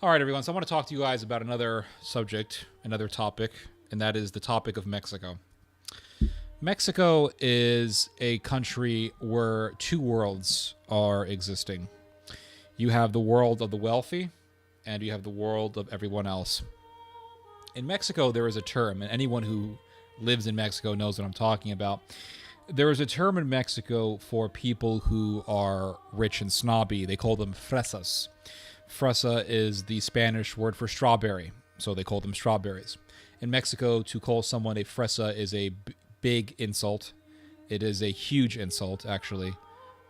All right, everyone. So I want to talk to you guys about another subject, another topic, and that is the topic of Mexico. Mexico is a country where two worlds are existing. You have the world of the wealthy, and you have the world of everyone else. In Mexico, there is a term, and anyone who lives in Mexico knows what I'm talking about. There is a term in Mexico for people who are rich and snobby. They call them fresas. Fresa is the Spanish word for strawberry, so they call them strawberries. In Mexico, to call someone a fresa is a big insult. It is a huge insult, actually.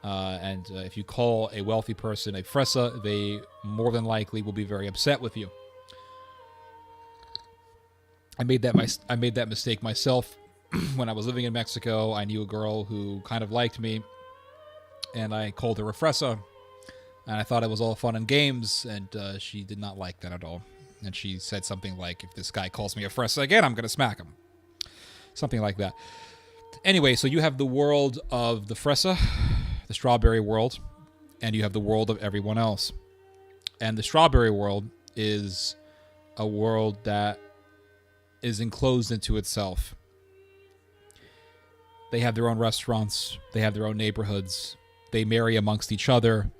And if you call a wealthy person a fresa, they more than likely will be very upset with you. I made that mistake myself when I was living in Mexico. I knew a girl who kind of liked me, and I called her a fresa. And I thought it was all fun and games, and she did not like that at all. And she said something like, if this guy calls me a fresa again, I'm going to smack him. Something like that. Anyway, so you have the world of the fresa, the strawberry world, and you have the world of everyone else. And the strawberry world is a world that is enclosed into itself. They have their own restaurants. They have their own neighborhoods. They marry amongst each other.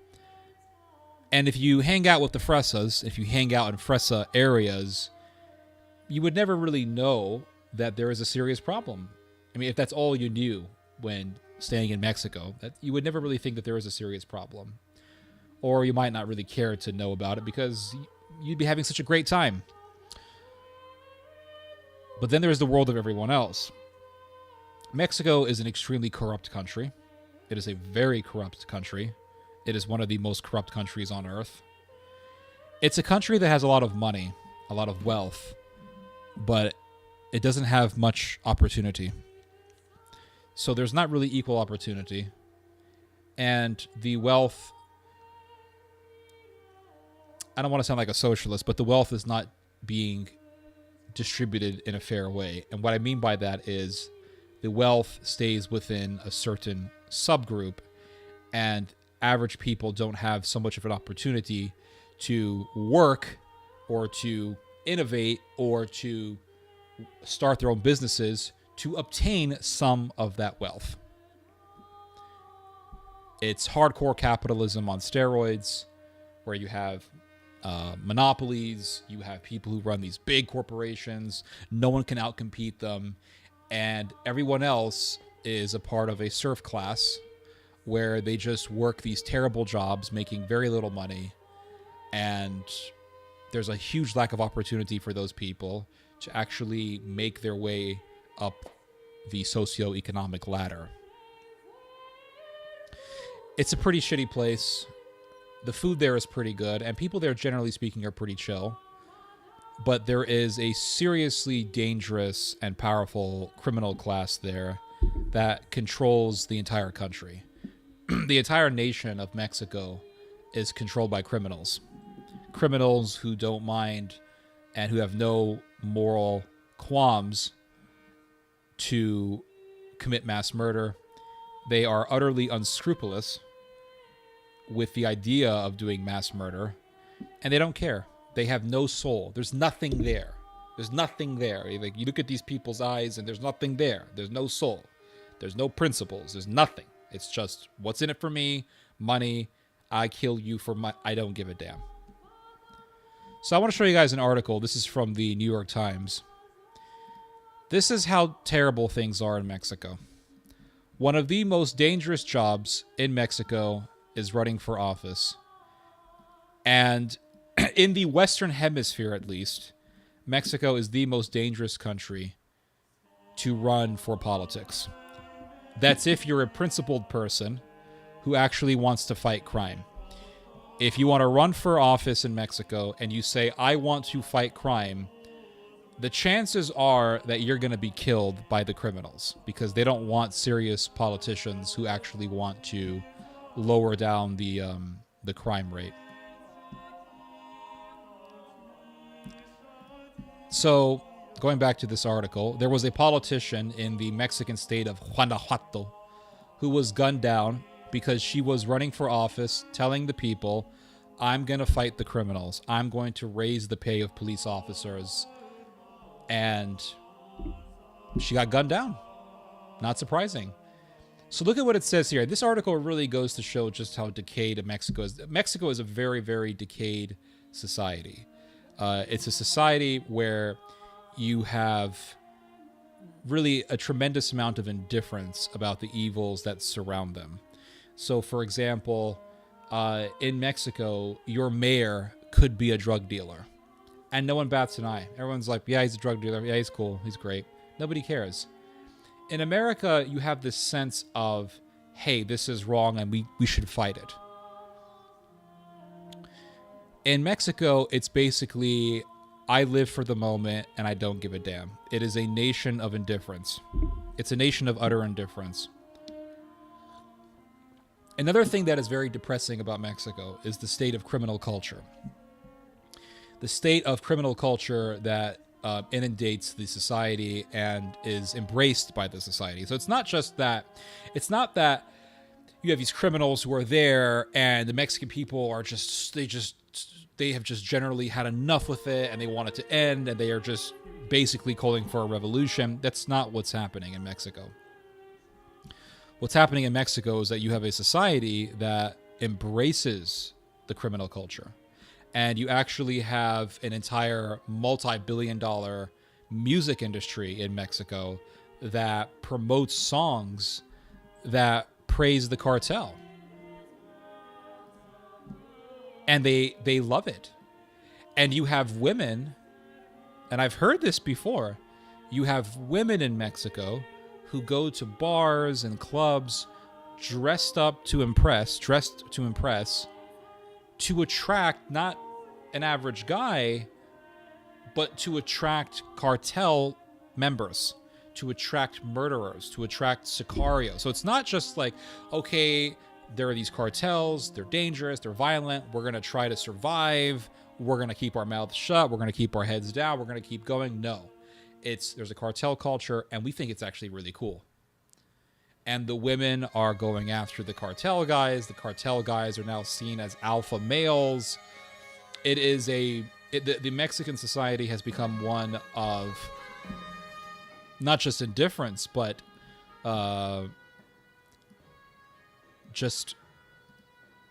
And if you hang out with the fresas, if you hang out in fresa areas, you would never really know that there is a serious problem. I mean, if that's all you knew when staying in Mexico, that you would never really think that there is a serious problem. Or you might not really care to know about it because you'd be having such a great time. But then there's the world of everyone else. Mexico is an extremely corrupt country. It is a very corrupt country. It is one of the most corrupt countries on earth. It's a country that has a lot of money, a lot of wealth, but it doesn't have much opportunity. So there's not really equal opportunity. And the wealth, I don't want to sound like a socialist, but the wealth is not being distributed in a fair way. And what I mean by that is the wealth stays within a certain subgroup, and average people don't have so much of an opportunity to work or to innovate or to start their own businesses to obtain some of that wealth. It's hardcore capitalism on steroids, where you have monopolies, you have people who run these big corporations, no one can outcompete them, and everyone else is a part of a serf class where they just work these terrible jobs making very little money, and there's a huge lack of opportunity for those people to actually make their way up the socioeconomic ladder. It's a pretty shitty place. The food there is pretty good, and people there, generally speaking, are pretty chill. But there is a seriously dangerous and powerful criminal class there that controls the entire country. The entire nation of Mexico is controlled by criminals. Criminals who don't mind and who have no moral qualms to commit mass murder. They are utterly unscrupulous with the idea of doing mass murder, and they don't care. They have no soul. There's nothing there. There's nothing there. Like, you look at these people's eyes and there's nothing there. There's no soul. There's no principles. There's nothing. It's just, what's in it for me? Money. I kill you for my... I don't give a damn. So I want to show you guys an article. This is from the New York Times. This is how terrible things are in Mexico. One of the most dangerous jobs in Mexico is running for office. And in the Western Hemisphere, at least, Mexico is the most dangerous country to run for politics. That's if you're a principled person who actually wants to fight crime. If you want to run for office in Mexico and you say, I want to fight crime, the chances are that you're going to be killed by the criminals because they don't want serious politicians who actually want to lower down the crime rate. So, going back to this article, there was a politician in the Mexican state of Guanajuato who was gunned down because she was running for office telling the people, I'm going to fight the criminals. I'm going to raise the pay of police officers. And she got gunned down. Not surprising. So look at what it says here. This article really goes to show just how decayed Mexico is. Mexico is a very, very decayed society. It's a society where you have really a tremendous amount of indifference about the evils that surround them. So, for example, in Mexico, your mayor could be a drug dealer. And no one bats an eye. Everyone's like, yeah, he's a drug dealer. Yeah, he's cool. He's great. Nobody cares. In America, you have this sense of, hey, this is wrong and we should fight it. In Mexico, it's basically, I live for the moment and I don't give a damn. It is a nation of indifference. It's a nation of utter indifference. Another thing that is very depressing about Mexico is the state of criminal culture. The state of criminal culture that inundates the society and is embraced by the society. So it's not that you have these criminals who are there and the Mexican people are they have just generally had enough with it and they want it to end and they are just basically calling for a revolution. That's not what's happening in Mexico. What's happening in Mexico is that you have a society that embraces the criminal culture. And you actually have an entire multi-billion-dollar music industry in Mexico that promotes songs that praise the cartel. And they love it. And you have women, and I've heard this before, you have women in Mexico who go to bars and clubs dressed to impress, to attract not an average guy, but to attract cartel members, to attract murderers, to attract sicarios. So it's not just like, okay, there are these cartels, they're dangerous, they're violent, we're going to try to survive, we're going to keep our mouths shut, we're going to keep our heads down, we're going to keep going. No. There's a cartel culture, and we think it's actually really cool. And the women are going after the cartel guys. The cartel guys are now seen as alpha males. The Mexican society has become one of not just indifference, but just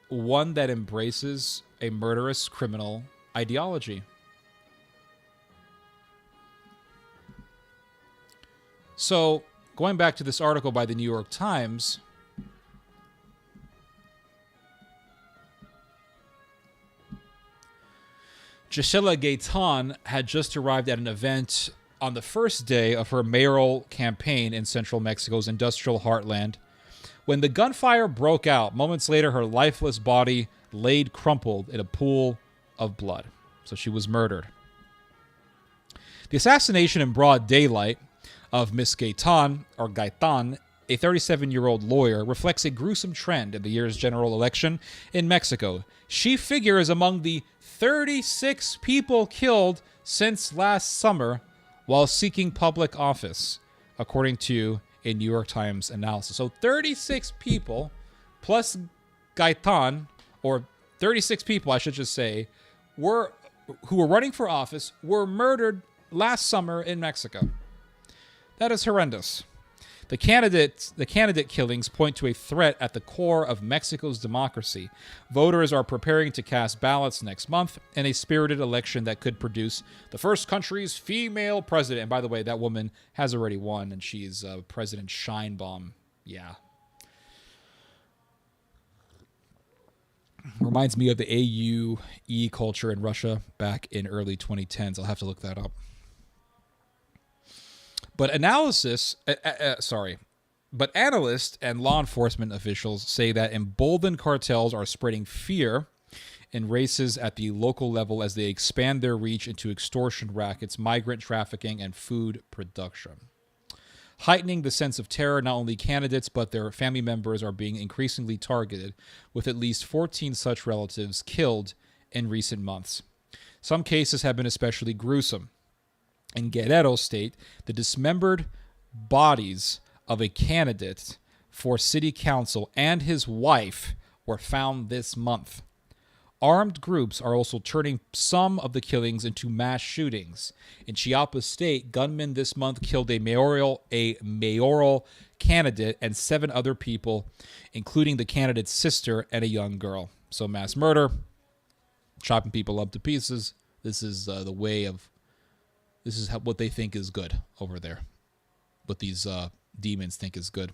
one that embraces a murderous criminal ideology. So, going back to this article by the New York Times, Gisela Gaitan had just arrived at an event on the first day of her mayoral campaign in central Mexico's industrial heartland when the gunfire broke out. Moments later, her lifeless body laid crumpled in a pool of blood. So she was murdered. The assassination in broad daylight of Miss Gaitan, a 37-year-old lawyer, reflects a gruesome trend in the year's general election in Mexico. She figures among the 36 people killed since last summer while seeking public office, according to a New York Times analysis. So 36 people plus Gaitan, or 36 people, I should just say, who were running for office, were murdered last summer in Mexico. That is horrendous. The candidate killings point to a threat at the core of Mexico's democracy. Voters are preparing to cast ballots next month in a spirited election that could produce the first country's female president. And by the way, that woman has already won, and she's President Scheinbaum. Yeah. Reminds me of the AUE culture in Russia back in early 2010s. I'll have to look that up. But analysts and law enforcement officials say that emboldened cartels are spreading fear in races at the local level as they expand their reach into extortion rackets, migrant trafficking, and food production. Heightening the sense of terror, not only candidates but their family members are being increasingly targeted, with at least 14 such relatives killed in recent months. Some cases have been especially gruesome. In Guerrero State, the dismembered bodies of a candidate for city council and his wife were found this month. Armed groups are also turning some of the killings into mass shootings. In Chiapas State, gunmen this month killed a mayoral candidate and 7 other people, including the candidate's sister and a young girl. So mass murder, chopping people up to pieces. This is what they think is good over there. What these demons think is good.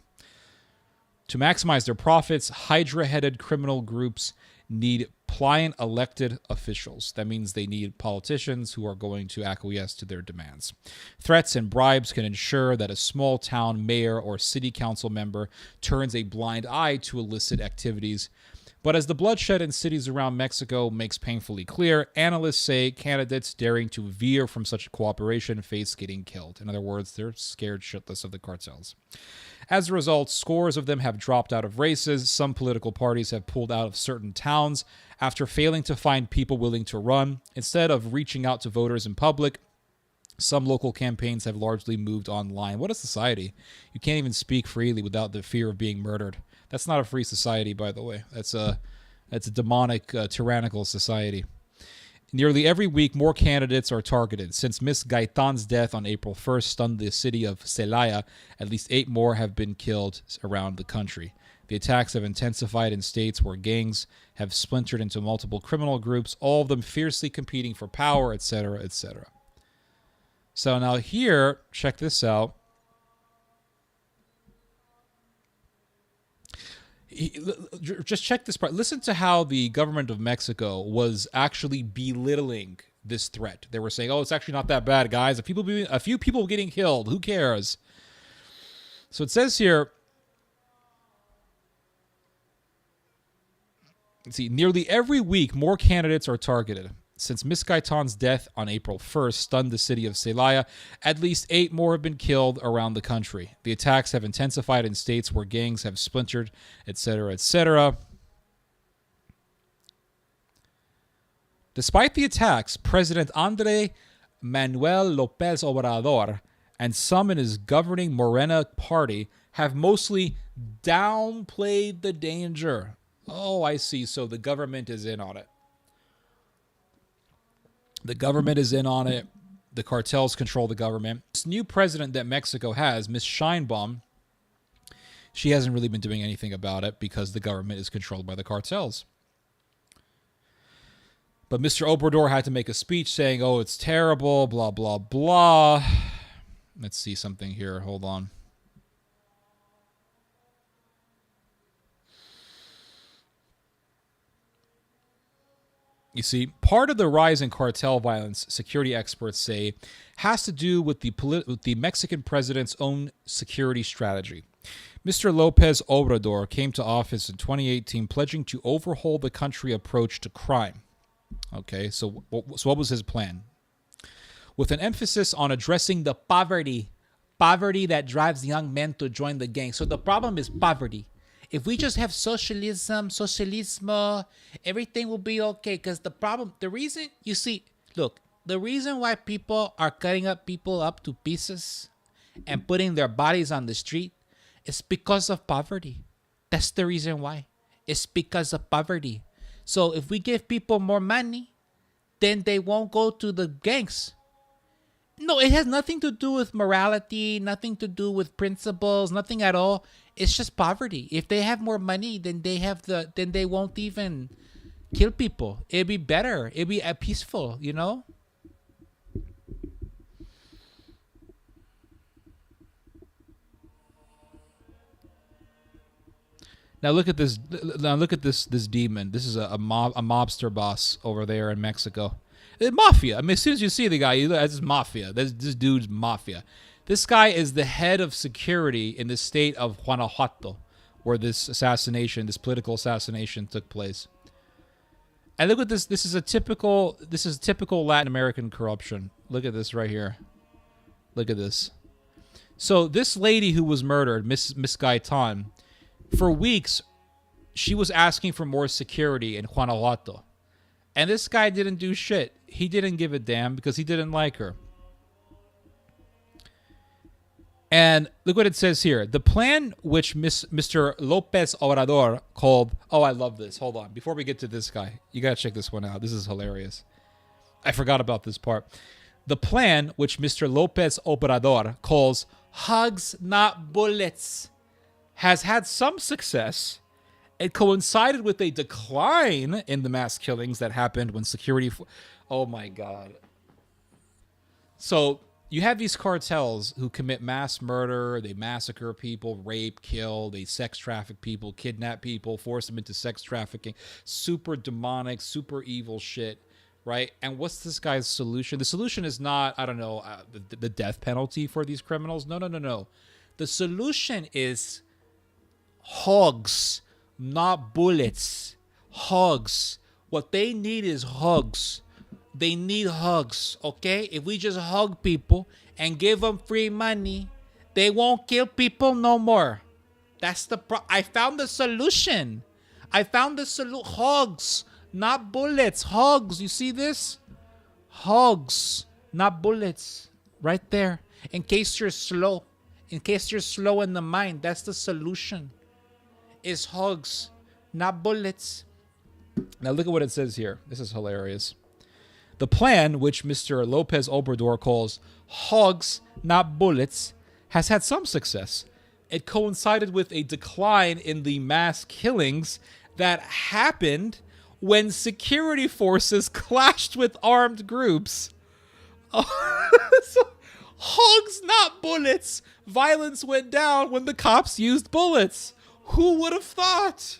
To maximize their profits, Hydra-headed criminal groups need pliant elected officials. That means they need politicians who are going to acquiesce to their demands. Threats and bribes can ensure that a small town mayor or city council member turns a blind eye to illicit activities. But as the bloodshed in cities around Mexico makes painfully clear, analysts say candidates daring to veer from such cooperation face getting killed. In other words, they're scared shitless of the cartels. As a result, scores of them have dropped out of races. Some political parties have pulled out of certain towns after failing to find people willing to run. Instead of reaching out to voters in public, some local campaigns have largely moved online. What a society. You can't even speak freely without the fear of being murdered. That's not a free society, by the way. That's a demonic, tyrannical society. Nearly every week, more candidates are targeted. Since Miss Gaitan's death on April 1st stunned the city of Celaya, at least 8 more have been killed around the country. The attacks have intensified in states where gangs have splintered into multiple criminal groups, all of them fiercely competing for power, etc., etc. So now here, check this out. Just check this part. Listen to how the government of Mexico was actually belittling this threat. They were saying, "Oh, it's actually not that bad, guys. A few people getting killed. Who cares?" So it says here. Let's see, nearly every week, more candidates are targeted. Since Miss Gaitan's death on April 1st stunned the city of Celaya, at least 8 more have been killed around the country. The attacks have intensified in states where gangs have splintered, etc., etc. Despite the attacks, President Andrés Manuel López Obrador and some in his governing Morena party have mostly downplayed the danger. Oh, I see. So the government is in on it. The government is in on it. The cartels control the government. This new president that Mexico has, Miss Scheinbaum, she hasn't really been doing anything about it because the government is controlled by the cartels. But Mr. Obrador had to make a speech saying, "Oh, it's terrible, blah, blah, blah." Let's see something here. Hold on. You see, part of the rise in cartel violence, security experts say, has to do with the Mexican president's own security strategy. Mr. López Obrador came to office in 2018 pledging to overhaul the country approach to crime. Okay, so what was his plan? With an emphasis on addressing the poverty that drives young men to join the gang. So the problem is poverty. If we just have socialismo, everything will be okay. Because the reason why people are cutting people up to pieces and putting their bodies on the street is because of poverty. That's the reason why. It's because of poverty. So if we give people more money, then they won't go to the gangs. No, it has nothing to do with morality, nothing to do with principles, nothing at all. It's just poverty. If they have more money, then they won't even kill people. It'd be better. It'd be peaceful, you know? Now look at this. This demon. This is a mobster boss over there in Mexico. Mafia. I mean, as soon as you see the guy, that's mafia. This dude's mafia. This guy is the head of security in the state of Guanajuato, where this political assassination took place. And look at this. This is typical Latin American corruption. Look at this right here. Look at this. So this lady who was murdered, Miss Gaitan, for weeks, she was asking for more security in Guanajuato. And this guy didn't do shit. He didn't give a damn because he didn't like her. And look what it says here. The plan which Mr. Lopez Obrador called... Oh, I love this. Hold on. Before we get to this guy, you got to check this one out. This is hilarious. I forgot about this part. The plan which Mr. Lopez Obrador calls hugs, not bullets, has had some success. It coincided with a decline in the mass killings that happened when security... Oh, my God. So... you have these cartels who commit mass murder, they massacre people, rape, kill, they sex traffic people, kidnap people, force them into sex trafficking. Super demonic, super evil shit, right? And what's this guy's solution? The solution is not, I don't know, the death penalty for these criminals. No. The solution is hugs, not bullets. Hugs. What they need is hugs. They need hugs, okay? If we just hug people and give them free money, they won't kill people no more. That's the I found the solution. Hugs, not bullets. Hugs. You see this? Hugs, not bullets. Right there. In case you're slow. In case you're slow in the mind, that's the solution. Is hugs, not bullets. Now look at what it says here. This is hilarious. The plan, which Mr. Lopez Obrador calls hugs, not bullets, has had some success. It coincided with a decline in the mass killings that happened when security forces clashed with armed groups. So, hugs, not bullets. Violence went down when the cops used bullets. Who would have thought?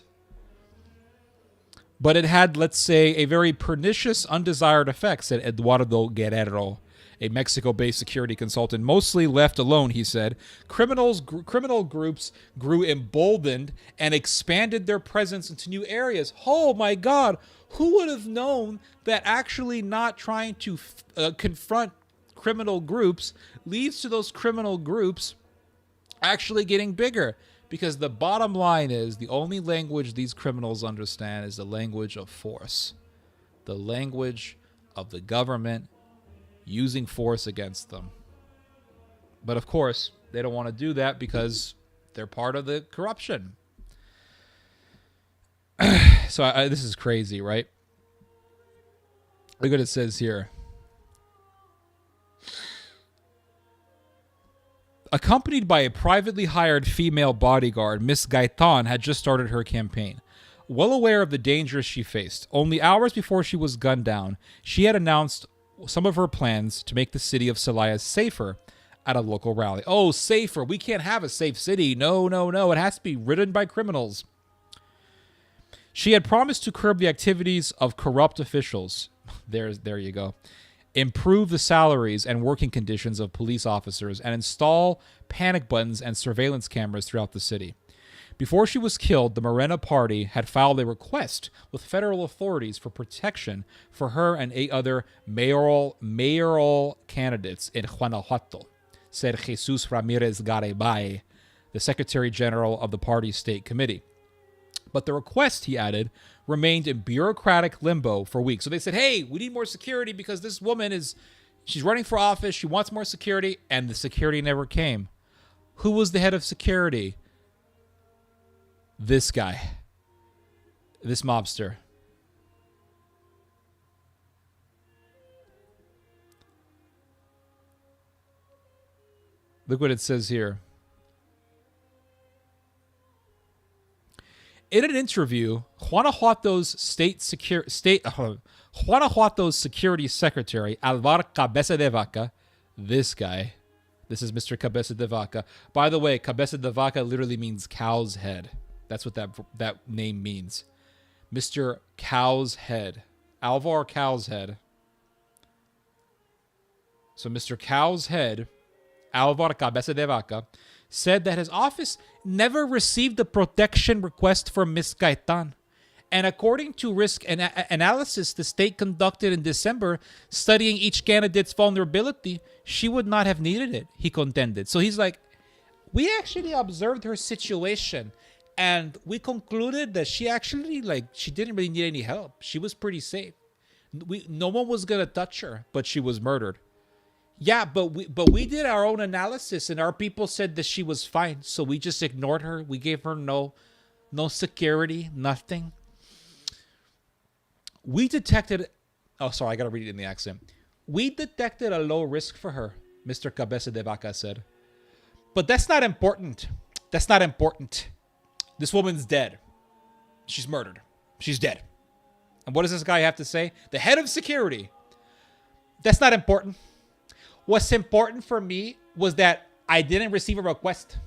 But it had, let's say, a very pernicious, undesired effect, said Eduardo Guerrero, a Mexico-based security consultant. Mostly left alone, he said, criminal groups grew emboldened and expanded their presence into new areas. Oh, my God. Who would have known that actually not trying to confront criminal groups leads to those criminal groups actually getting bigger? Because the bottom line is the only language these criminals understand is the language of force. The language of the government using force against them. But of course, they don't want to do that because they're part of the corruption. So this is crazy, right? Look what it says here. Accompanied by a privately hired female bodyguard, Miss Gaitan had just started her campaign. Well aware of the dangers she faced, only hours before she was gunned down, she had announced some of her plans to make the city of Celaya safer at a local rally. Oh, safer. We can't have a safe city. No. It has to be ridden by criminals. She had promised to curb the activities of corrupt officials. There you go. Improve the salaries and working conditions of police officers, and install panic buttons and surveillance cameras throughout the city. Before she was killed, the Morena party had filed a request with federal authorities for protection for her and 8 other mayoral candidates in Guanajuato, said Jesus Ramirez Garibay, the Secretary General of the party's state committee. But the request, he added, remained in bureaucratic limbo for weeks. So they said, hey, we need more security because this woman she's running for office. She wants more security. And the security never came. Who was the head of security? This guy. This mobster. Look what it says here. In an interview, Guanajuato's security secretary, Alvar Cabeza de Vaca, this guy, this is Mr. Cabeza de Vaca. By the way, Cabeza de Vaca literally means cow's head. That's what that name means. Mr. Cow's Head. Alvar Cow's Head. So Mr. Cow's Head, Alvar Cabeza de Vaca, said that his office never received a protection request from Ms. Gaitan. And according to risk analysis the state conducted in December, studying each candidate's vulnerability, she would not have needed it, he contended. So he's like, we actually observed her situation, and we concluded that she actually, she didn't really need any help. She was pretty safe. No one was going to touch her, but she was murdered. Yeah, but we did our own analysis, and our people said that she was fine, so we just ignored her. We gave her no security, nothing. We detected. Oh, sorry, I gotta read it in the accent. We detected a low risk for her, Mr. Cabeza de Vaca said. But that's not important. That's not important. This woman's dead. She's murdered. She's dead. And what does this guy have to say? The head of security. That's not important. What's important for me was that I didn't receive a request.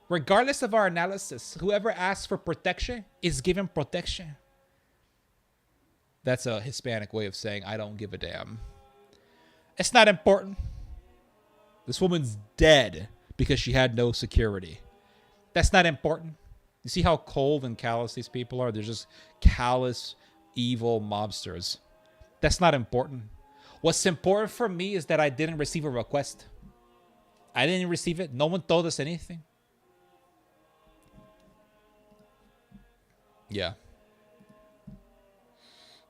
Regardless of our analysis, whoever asks for protection is given protection. That's a Hispanic way of saying I don't give a damn. It's not important. This woman's dead because she had no security. That's not important. You see how cold and callous these people are? They're just callous, evil mobsters. That's not important. What's important for me is that I didn't receive a request. I didn't receive it. No one told us anything. Yeah.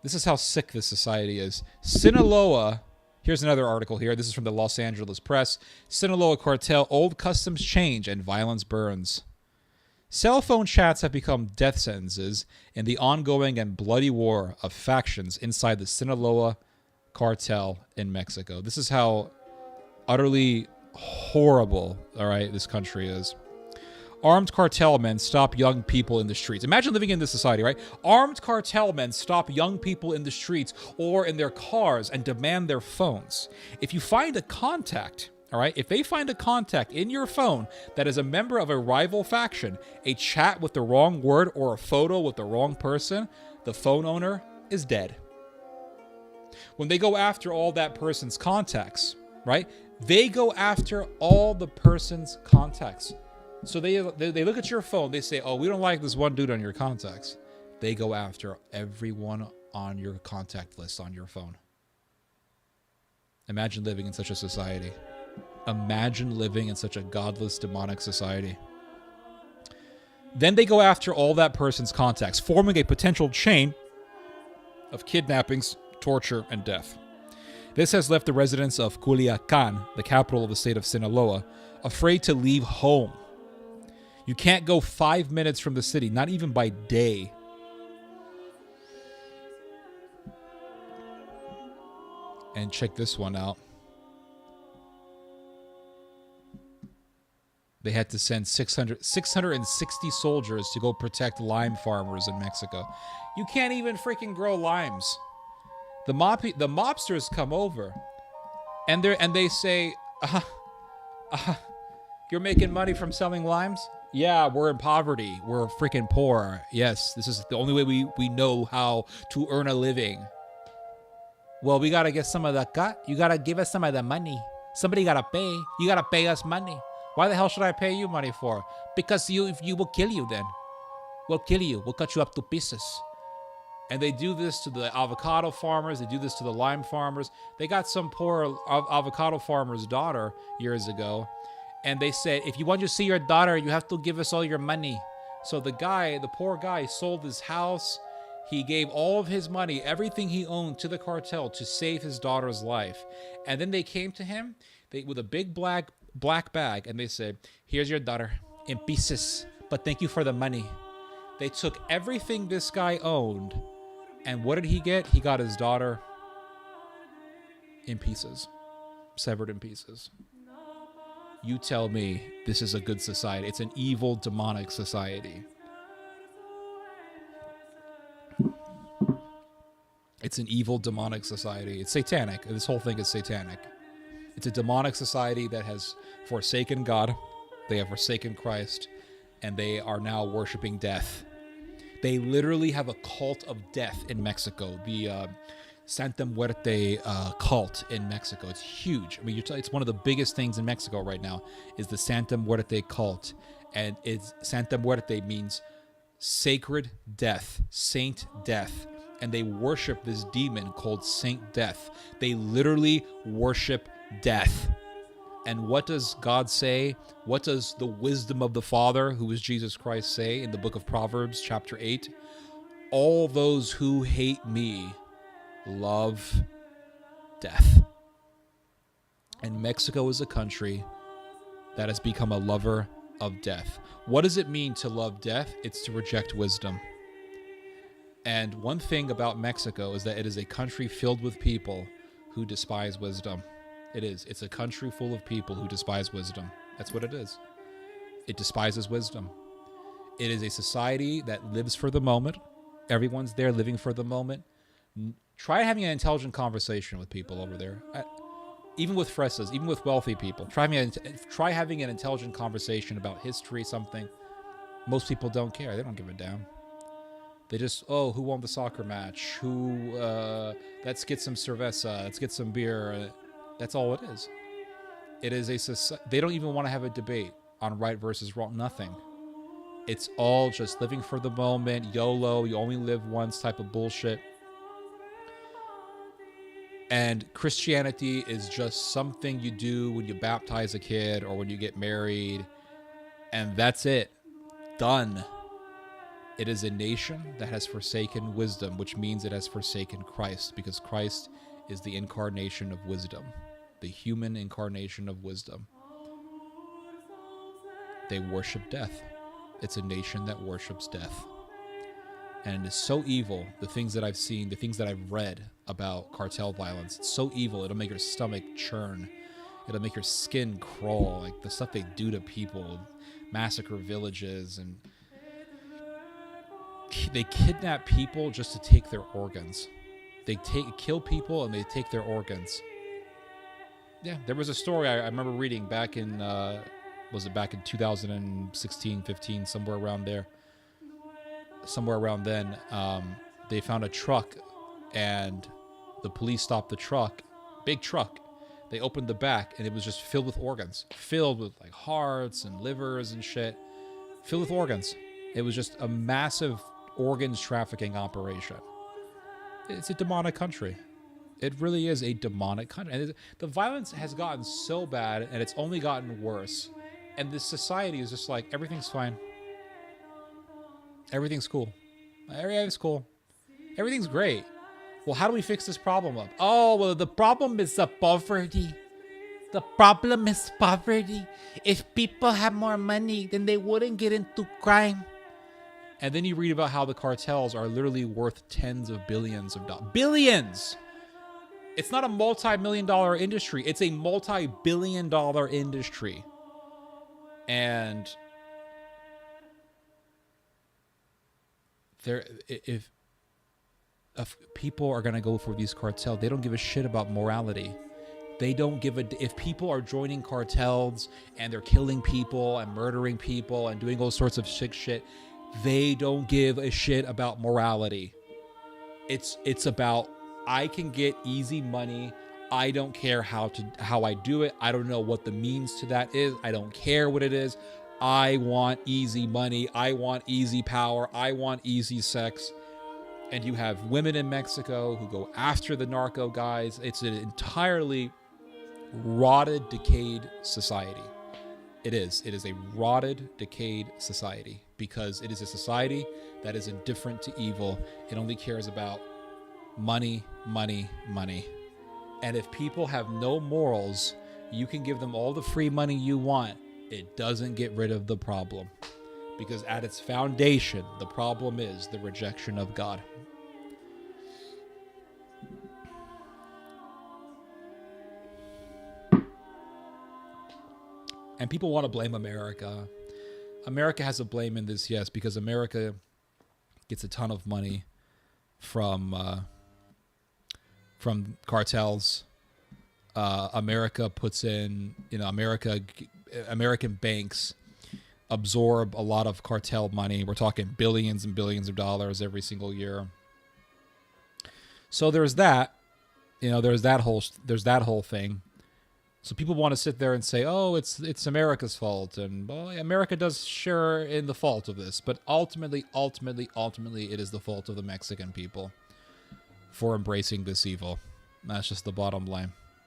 This is how sick this society is. Sinaloa, here's another article here. This is from the Los Angeles Press. Sinaloa cartel, old customs change and violence burns. Cell phone chats have become death sentences in the ongoing and bloody war of factions inside the Sinaloa cartel in Mexico. This is how utterly horrible, all right, this country is. Armed cartel men stop young people in the streets. Imagine living in this society, right? Armed cartel men stop young people in the streets or in their cars and demand their phones. If you find a contact, all right, if they find a contact in your phone that is a member of a rival faction, a chat with the wrong word or a photo with the wrong person, the phone owner is dead. When they go after all that person's contacts, right? They go after all the person's contacts. So they look at your phone. They say, oh, we don't like this one dude on your contacts. They go after everyone on your contact list on your phone. Imagine living in such a society. Imagine living in such a godless, demonic society. Then they go after all that person's contacts, forming a potential chain of kidnappings, torture, and death. This has left the residents of Culiacan, the capital of the state of Sinaloa, afraid to leave home. You can't go 5 minutes from the city, not even by day. And check this one out. They had to send 660 soldiers to go protect lime farmers in Mexico. You can't even freaking grow limes. The mobsters come over, and they say, "You're making money from selling limes? Yeah, we're in poverty. We're freaking poor. Yes, this is the only way we know how to earn a living. Well, we gotta get some of that cut. You gotta give us some of the money. Somebody gotta pay. You gotta pay us money. Why the hell should I pay you money for? Because you will kill you then. We'll kill you. We'll cut you up to pieces." And they do this to the avocado farmers. They do this to the lime farmers. They got some poor avocado farmer's daughter years ago. And they said, if you want to see your daughter, you have to give us all your money. So the poor guy sold his house. He gave all of his money, everything he owned, to the cartel to save his daughter's life. And then they came to him with a big black bag. And they said, here's your daughter in pieces. But thank you for the money. They took everything this guy owned. And what did he get? He got his daughter in pieces, severed in pieces. You tell me this is a good society. It's an evil, demonic society. It's an evil, demonic society. It's satanic. This whole thing is satanic. It's a demonic society that has forsaken God. They have forsaken Christ. And they are now worshiping death. They literally have a cult of death in Mexico. The Santa Muerte cult in Mexico. It's huge. I mean, it's one of the biggest things in Mexico right now is the Santa Muerte cult. And Santa Muerte means sacred death, saint death. And they worship this demon called Saint Death. They literally worship death. And what does God say? What does the wisdom of the Father, who is Jesus Christ, say in the book of Proverbs, chapter 8? All those who hate me love death. And Mexico is a country that has become a lover of death. What does it mean to love death? It's to reject wisdom. And one thing about Mexico is that it is a country filled with people who despise wisdom. It is. It's a country full of people who despise wisdom. That's what it is. It despises wisdom. It is a society that lives for the moment. Everyone's there living for the moment. Try having an intelligent conversation with people over there. Even with fresas, even with wealthy people. Try having an intelligent conversation about history, something. Most people don't care. They don't give a damn. They just, who won the soccer match? Let's get some cerveza. Let's get some beer. That's all it is. It is they don't even want to have a debate on right versus wrong. Nothing. It's all just living for the moment, YOLO, you only live once type of bullshit. And Christianity is just something you do when you baptize a kid or when you get married. And that's it. Done. It is a nation that has forsaken wisdom, which means it has forsaken Christ, because Christ is the incarnation of wisdom, the human incarnation of wisdom. They worship death. It's a nation that worships death. And it is so evil, the things that I've seen, the things that I've read about cartel violence. It's so evil, it'll make your stomach churn. It'll make your skin crawl, like the stuff they do to people, massacre villages, and they kidnap people just to take their organs. They kill people and they take their organs. Yeah, there was a story I remember reading back in, was it back in 2016, 15, somewhere around there. Somewhere around then, they found a truck and the police stopped the truck, big truck. They opened the back and it was just filled with organs, filled with like hearts and livers and shit, filled with organs. It was just a massive organs trafficking operation. It's a demonic country. It really is a demonic country. And the violence has gotten so bad and it's only gotten worse. And this society is just like, everything's fine. Everything's cool. Everything's cool. Everything's great. Well, how do we fix this problem up? Oh, well, the problem is the poverty. The problem is poverty. If people had more money, then they wouldn't get into crime. And then you read about how the cartels are literally worth tens of billions of dollars. Billions! It's not a multi-million-dollar industry. It's a multi-billion-dollar industry. And if people are going to go for these cartels, they don't give a shit about morality. They don't give if people are joining cartels and they're killing people and murdering people and doing all sorts of sick shit, they don't give a shit about morality. It's about, I can get easy money. I don't care how I do it. I don't know what the means to that is. I don't care what it is. I want easy money. I want easy power. I want easy sex. And you have women in Mexico who go after the narco guys. It's an entirely rotted, decayed society. It is. It is a rotted, decayed society because it is a society that is indifferent to evil. It only cares about money, money, money. And if people have no morals, you can give them all the free money you want. It doesn't get rid of the problem. Because at its foundation, the problem is the rejection of God. And people want to blame America. America has a blame in this, yes, because America gets a ton of money from cartels. America puts in, American banks absorb a lot of cartel money. We're talking billions and billions of dollars every single year. So there's that, there's that whole thing. So people want to sit there and say, "Oh, it's America's fault," and well, America does share in the fault of this, but ultimately, it is the fault of the Mexican people for embracing this evil. That's just the bottom line.